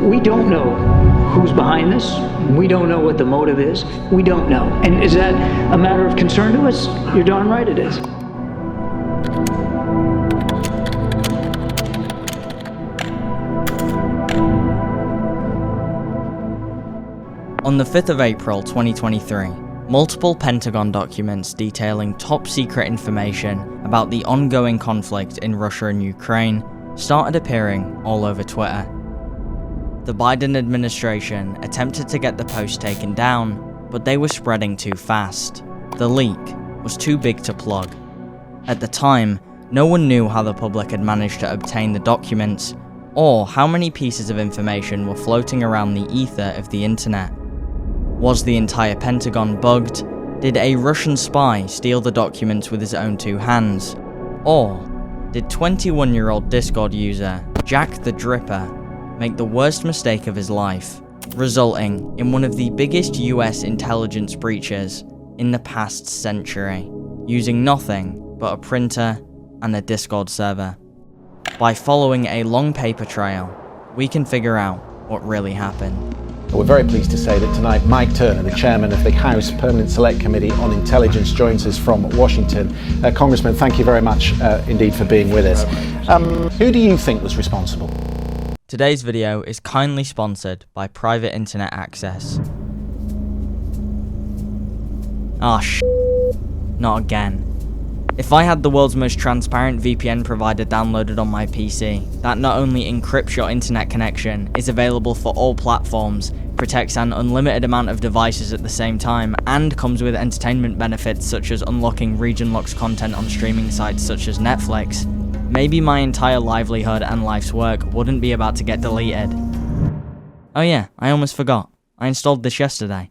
We don't know who's behind this. We don't know what the motive is. We don't know. And is that a matter of concern to us? You're darn right it is. On the 5th of April 2023, multiple Pentagon documents detailing top-secret information about the ongoing conflict in Russia and Ukraine started appearing all over Twitter. The Biden administration attempted to get the posts taken down, but they were spreading too fast. The leak was too big to plug. At the time, no one knew how the public had managed to obtain the documents, or how many pieces of information were floating around the ether of the internet. Was the entire Pentagon bugged? Did a Russian spy steal the documents with his own two hands? Or did 21-year-old Discord user Jack the Dripper make the worst mistake of his life, resulting in one of the biggest US intelligence breaches in the past century, using nothing but a printer and a Discord server? By following a long paper trail, we can figure out what really happened. We're very pleased to say that tonight Mike Turner, the chairman of the House Permanent Select Committee on Intelligence, joins us from Washington. Congressman, thank you very much indeed for being with us. Who do you think was responsible? Today's video is kindly sponsored by Private Internet Access. Not again. If I had the world's most transparent VPN provider downloaded on my PC, that not only encrypts your internet connection, is available for all platforms, protects an unlimited amount of devices at the same time, and comes with entertainment benefits such as unlocking region-locked content on streaming sites such as Netflix, maybe my entire livelihood and life's work wouldn't be about to get deleted. Oh yeah, I almost forgot. I installed this yesterday.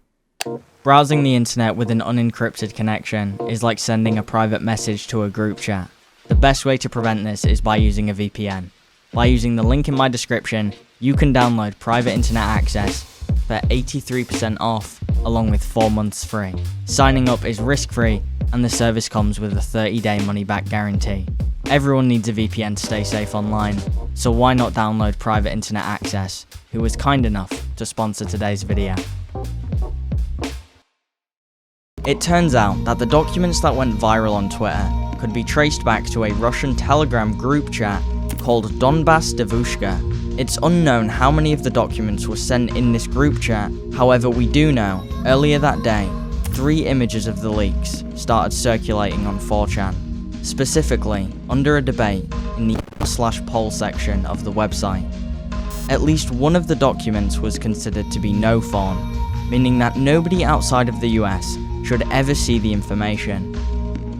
Browsing the internet with an unencrypted connection is like sending a private message to a group chat. The best way to prevent this is by using a VPN. By using the link in my description, you can download Private Internet Access for 83% off, along with 4 months free. Signing up is risk-free, and the service comes with a 30-day money-back guarantee. Everyone needs a VPN to stay safe online, so why not download Private Internet Access, who was kind enough to sponsor today's video. It turns out that the documents that went viral on Twitter could be traced back to a Russian Telegram group chat called Donbass Devushka. It's unknown how many of the documents were sent in this group chat, however we do know, earlier that day, 3 images of the leaks started circulating on 4chan, specifically under a debate in the /poll section of the website. At least one of the documents was considered to be no-fawn, meaning that nobody outside of the US should ever see the information.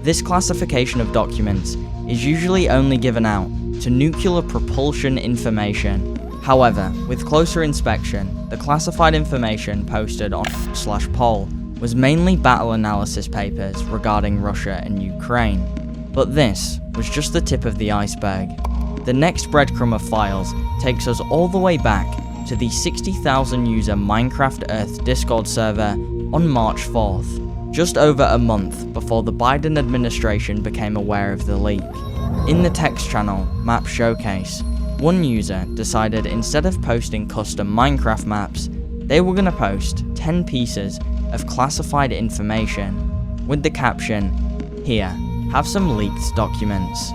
This classification of documents is usually only given out to nuclear propulsion information. However, with closer inspection, the classified information posted on /poll was mainly battle analysis papers regarding Russia and Ukraine. But this was just the tip of the iceberg. The next breadcrumb of files takes us all the way back to the 60,000 user Minecraft Earth Discord server on March 4th. Just over a month before the Biden administration became aware of the leak. In the text channel Map Showcase, one user decided instead of posting custom Minecraft maps, they were going to post 10 pieces of classified information with the caption, "Here, have some leaked documents."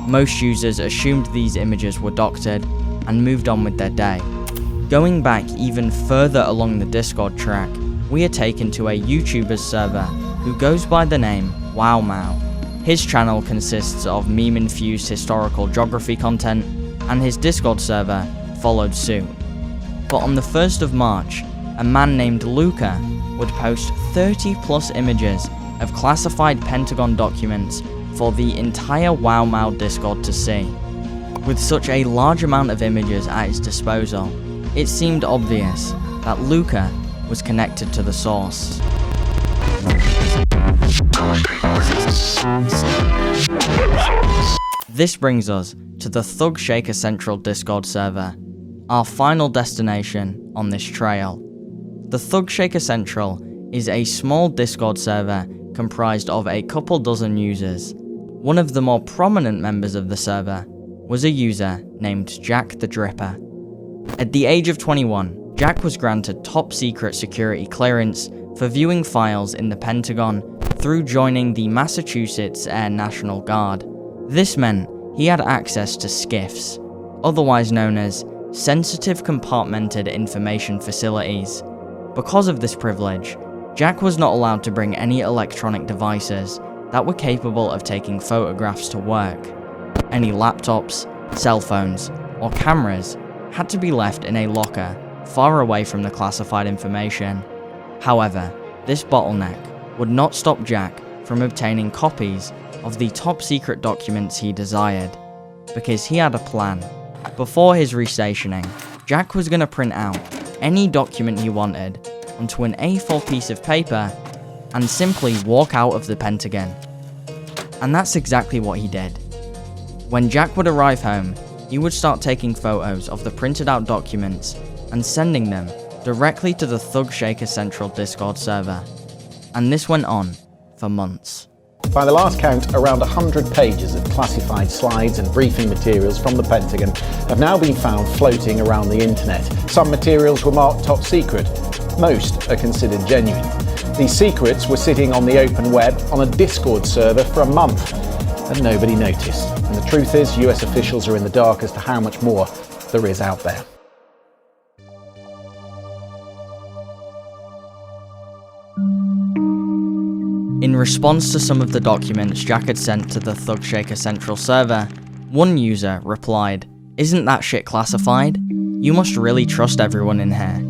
Most users assumed these images were doctored and moved on with their day. Going back even further along the Discord track, we are taken to a YouTuber's server who goes by the name WowMao. His channel consists of meme-infused historical geography content, and his Discord server followed suit. But on the 1st of March, a man named Luca would post 30+ images of classified Pentagon documents for the entire WowMao Discord to see. With such a large amount of images at his disposal, it seemed obvious that Luca was connected to the source. This brings us to the Thug Shaker Central Discord server, our final destination on this trail. The Thug Shaker Central is a small Discord server comprised of a couple dozen users. One of the more prominent members of the server was a user named Jack the Dripper. At the age of 21, Jack was granted top-secret security clearance for viewing files in the Pentagon through joining the Massachusetts Air National Guard. This meant he had access to SCIFs, otherwise known as Sensitive Compartmented Information Facilities. Because of this privilege, Jack was not allowed to bring any electronic devices that were capable of taking photographs to work. Any laptops, cell phones, or cameras had to be left in a locker far away from the classified information. However, this bottleneck would not stop Jack from obtaining copies of the top-secret documents he desired, because he had a plan. Before his restationing, Jack was going to print out any document he wanted onto an A4 piece of paper and simply walk out of the Pentagon. And that's exactly what he did. When Jack would arrive home, he would start taking photos of the printed out documents and sending them directly to the Thug Shaker Central Discord server. And this went on for months. By the last count, around 100 pages of classified slides and briefing materials from the Pentagon have now been found floating around the internet. Some materials were marked top secret. Most are considered genuine. These secrets were sitting on the open web on a Discord server for a month, and nobody noticed. And the truth is, US officials are in the dark as to how much more there is out there. In response to some of the documents Jack had sent to the Thug Shaker Central server, one user replied, "Isn't that shit classified? You must really trust everyone in here."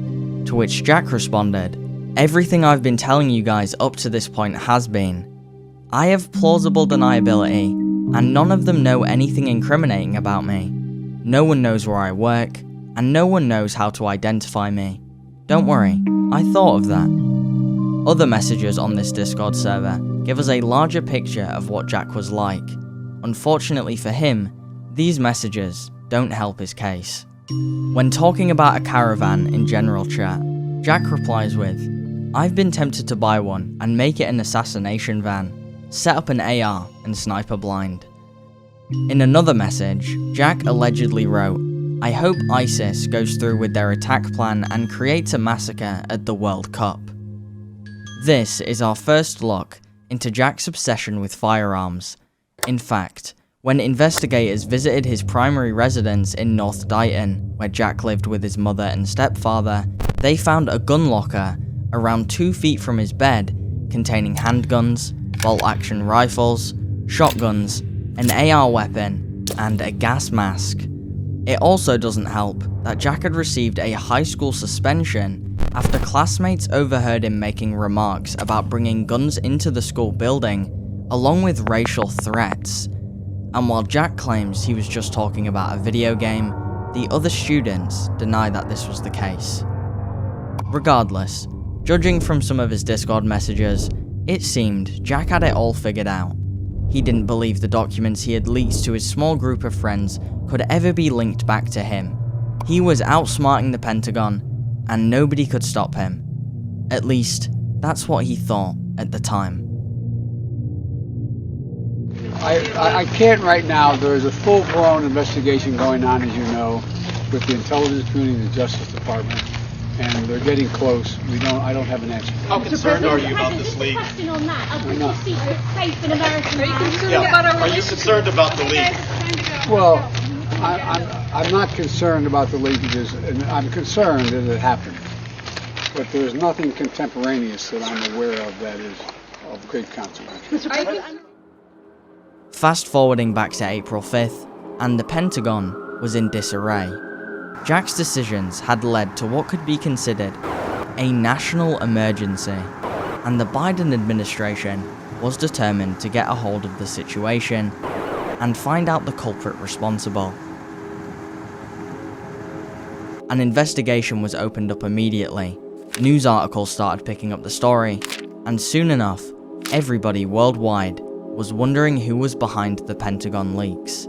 To which Jack responded, "Everything I've been telling you guys up to this point has been. I have plausible deniability, and none of them know anything incriminating about me. No one knows where I work, and no one knows how to identify me. Don't worry, I thought of that." Other messages on this Discord server give us a larger picture of what Jack was like. Unfortunately for him, these messages don't help his case. When talking about a caravan in general chat, Jack replies with, "I've been tempted to buy one and make it an assassination van, set up an AR and sniper blind." In another message, Jack allegedly wrote, "I hope ISIS goes through with their attack plan and creates a massacre at the World Cup." This is our first look into Jack's obsession with firearms. In fact, when investigators visited his primary residence in North Dighton, where Jack lived with his mother and stepfather, they found a gun locker around 2 feet from his bed containing handguns, bolt-action rifles, shotguns, an AR weapon, and a gas mask. It also doesn't help that Jack had received a high school suspension after classmates overheard him making remarks about bringing guns into the school building, along with racial threats. And while Jack claims he was just talking about a video game, the other students deny that this was the case. Regardless, judging from some of his Discord messages, it seemed Jack had it all figured out. He didn't believe the documents he had leaked to his small group of friends could ever be linked back to him. He was outsmarting the Pentagon, and nobody could stop him. At least, that's what he thought at the time. I can't right now. There is a full-blown investigation going on, as you know, with the intelligence community and the Justice Department, and they're getting close. I don't have an answer. How concerned are you about this leak? Question on that. Are we secret safe in American Are you concerned about the leak? Well, I'm not concerned about the leakages, and I'm concerned that it happened. But there's nothing contemporaneous that I'm aware of that is of great consequence. Fast forwarding back to April 5th, and the Pentagon was in disarray. Jack's decisions had led to what could be considered a national emergency, and the Biden administration was determined to get a hold of the situation and find out the culprit responsible. An investigation was opened up immediately. News articles started picking up the story, and soon enough, everybody worldwide was wondering who was behind the Pentagon leaks.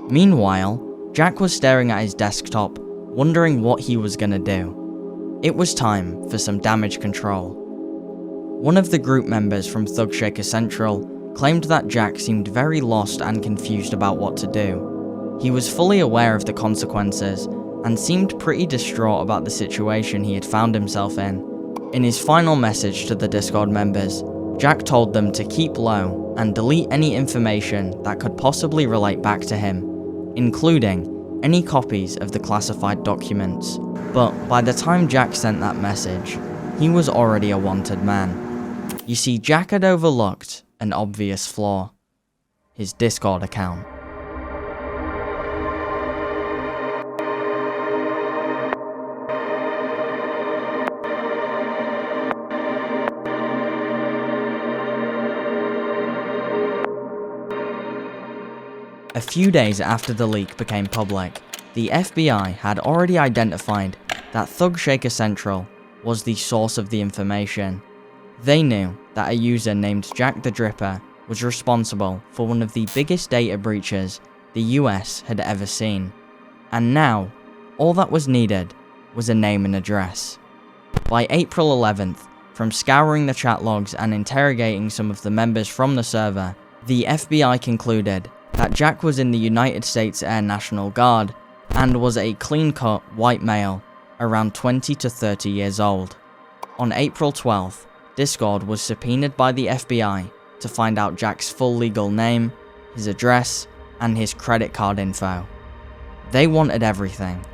Meanwhile, Jack was staring at his desktop, wondering what he was gonna do. It was time for some damage control. One of the group members from Thug Shaker Central claimed that Jack seemed very lost and confused about what to do. He was fully aware of the consequences and seemed pretty distraught about the situation he had found himself in. In his final message to the Discord members, Jack told them to keep low and delete any information that could possibly relate back to him, including any copies of the classified documents. But by the time Jack sent that message, he was already a wanted man. You see, Jack had overlooked an obvious flaw: his Discord account. A few days after the leak became public, the FBI had already identified that Thug Shaker Central was the source of the information. They knew that a user named Jack the Dripper was responsible for one of the biggest data breaches the US had ever seen. And now, all that was needed was a name and address. By April 11th, from scouring the chat logs and interrogating some of the members from the server, the FBI concluded that Jack was in the United States Air National Guard and was a clean-cut white male around 20 to 30 years old. On April 12th, Discord was subpoenaed by the FBI to find out Jack's full legal name, his address, and his credit card info. They wanted everything.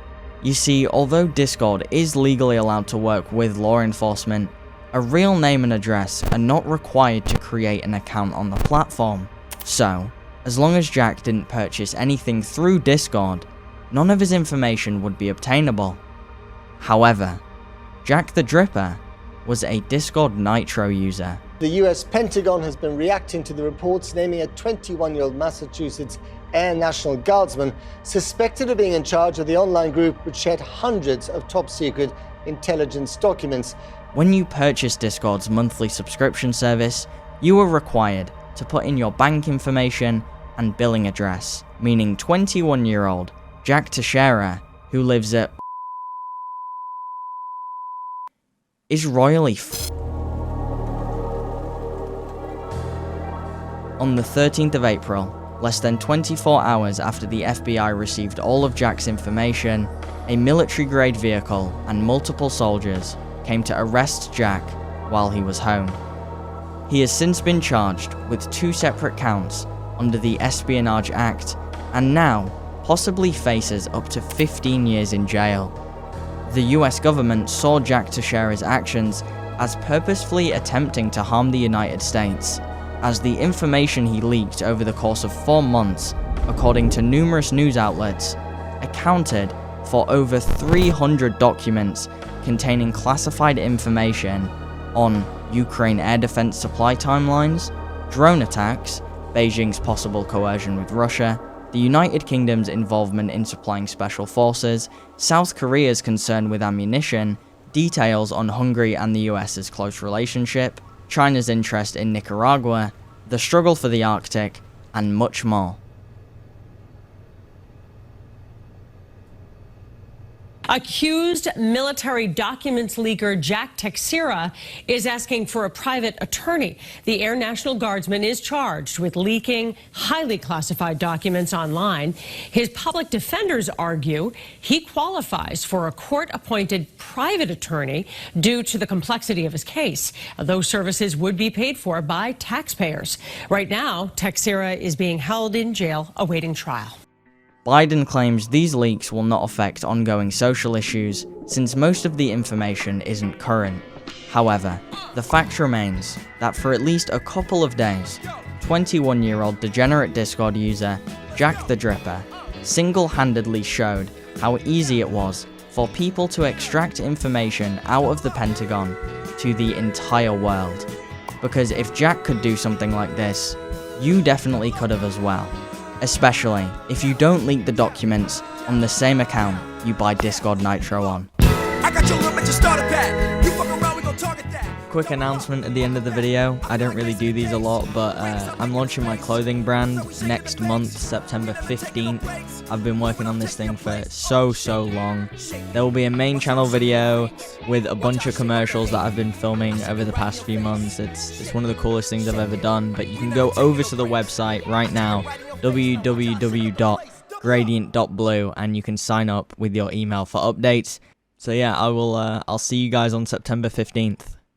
You see, although Discord is legally allowed to work with law enforcement, a real name and address are not required to create an account on the platform. So, as long as Jack didn't purchase anything through Discord, none of his information would be obtainable. However, Jack the Dripper was a Discord Nitro user. The US Pentagon has been reacting to the reports naming a 21-year-old Massachusetts Air National Guardsman suspected of being in charge of the online group which shared hundreds of top-secret intelligence documents. When you purchased Discord's monthly subscription service, you were required to put in your bank information and billing address, meaning 21-year-old Jack Teixeira, who lives at is royally On the 13th of April, less than 24 hours after the FBI received all of Jack's information, a military-grade vehicle and multiple soldiers came to arrest Jack while he was home. He has since been charged with 2 separate counts under the Espionage Act and now possibly faces up to 15 years in jail. The US government saw Jack Teixeira's actions as purposefully attempting to harm the United States, as the information he leaked over the course of 4 months, according to numerous news outlets, accounted for over 300 documents containing classified information on Ukraine air defense supply timelines, drone attacks, Beijing's possible coercion with Russia, the United Kingdom's involvement in supplying special forces, South Korea's concern with ammunition, details on Hungary and the US's close relationship, China's interest in Nicaragua, the struggle for the Arctic, and much more. Accused military documents leaker Jack Teixeira is asking for a private attorney. The Air National Guardsman is charged with leaking highly classified documents online. His public defenders argue he qualifies for a court-appointed private attorney due to the complexity of his case. Those services would be paid for by taxpayers. Right now, Teixeira is being held in jail awaiting trial. Biden claims these leaks will not affect ongoing social issues, since most of the information isn't current. However, the fact remains that for at least a couple of days, 21-year-old degenerate Discord user Jack the Dripper single-handedly showed how easy it was for people to extract information out of the Pentagon to the entire world. Because if Jack could do something like this, you definitely could have as well. Especially if you don't leak the documents on the same account you buy Discord Nitro on. I got your little starter pack. You fuck around, we gon' target that. Quick announcement at the end of the video. I don't really do these a lot, but I'm launching my clothing brand next month, September 15th. I've been working on this thing for so long. There will be a main channel video with a bunch of commercials that I've been filming over the past few months. It's one of the coolest things I've ever done, but you can go over to the website right now, www.clothing gradient.blue, and you can sign up with your email for updates. So yeah, I'll see you guys on September 15th.